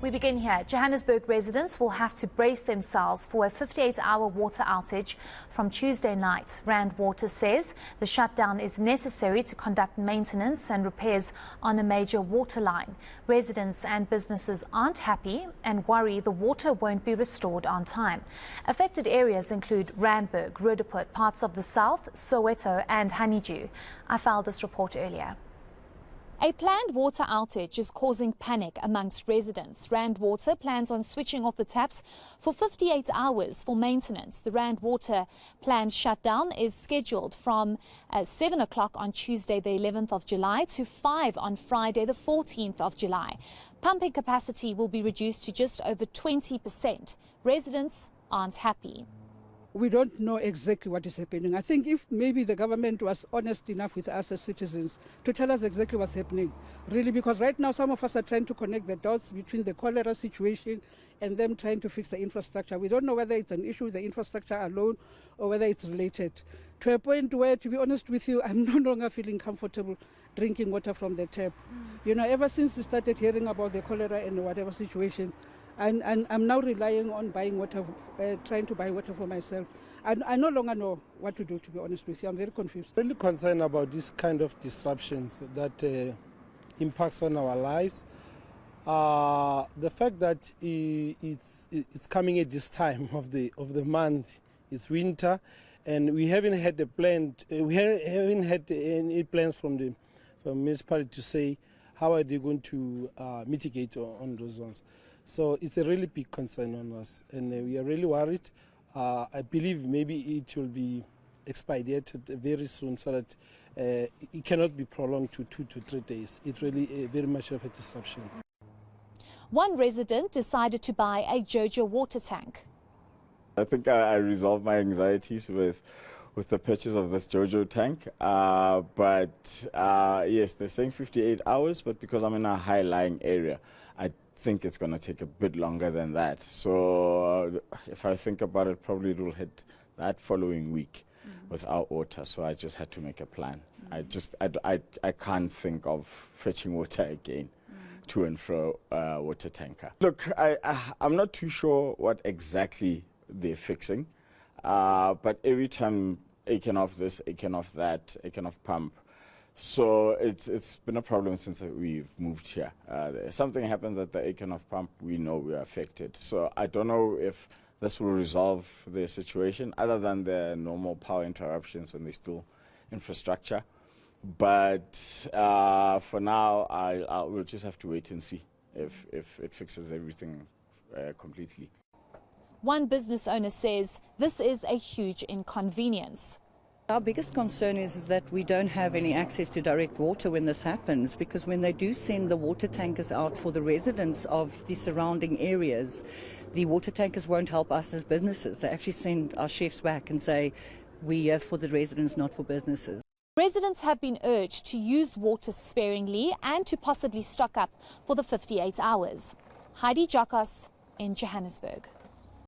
We begin here. Johannesburg residents will have to brace themselves for a 58-hour water outage from Tuesday night. Randburg says the shutdown is necessary to conduct maintenance and repairs on a major water line. Residents and businesses aren't happy and worry the water won't be restored on time. Affected areas include Randburg, Roodepoort, parts of the south, Soweto and Honeydew. I filed this report earlier. A planned water outage is causing panic amongst residents. Randwater plans on switching off the taps for 58 hours for maintenance. The Randwater planned shutdown is scheduled from 7 o'clock on Tuesday, the 11th of July to 5 on Friday, the 14th of July. Pumping capacity will be reduced to just over 20%. Residents aren't happy. We don't know exactly what is happening. I think if maybe the government was honest enough with us as citizens to tell us exactly what's happening, really, because right now some of us are trying to connect the dots between the cholera situation and them trying to fix the infrastructure. We don't know whether it's an issue with the infrastructure alone or whether it's related. To a point where, to be honest with you, I'm no longer feeling comfortable drinking water from the tap. You know, ever since we started hearing about the cholera and whatever situation, and I'm now relying on buying water, trying to buy water for myself. I no longer know what to do, to be honest with you. I'm very confused. Really concerned about this kind of disruptions that impacts on our lives. The fact that it's coming at this time of the month, it's winter, and we haven't had any plans from the municipality to say how are they going to mitigate on those ones. So it's a really big concern on us, and we are really worried. I believe maybe it will be expedited very soon so that it cannot be prolonged to 2 to 3 days. It's really very much of a disruption. One resident decided to buy a JoJo water tank. I think I resolved my anxieties with the purchase of this JoJo tank. Yes, they're saying 58 hours, but because I'm in a high-lying area, I think it's going to take a bit longer than that. So if I think about it, probably it will hit that following week without water. So I just had to make a plan. I can't think of fetching water again to and fro water tanker. Look, I'm not too sure what exactly they're fixing, but every time aching off this, aching off that, aching off pump. So it's been a problem since we've moved here. If something happens at the Ekenhof pump, we know we are affected. So I don't know if this will resolve the situation other than the normal power interruptions when there's still infrastructure. But for now, we'll just have to wait and see if it fixes everything completely. One business owner says this is a huge inconvenience. Our biggest concern is that we don't have any access to direct water when this happens, because when they do send the water tankers out for the residents of the surrounding areas, the water tankers won't help us as businesses. They actually send our chefs back and say, we are for the residents, not for businesses. Residents have been urged to use water sparingly and to possibly stock up for the 58 hours. Heidi Giokos in Johannesburg.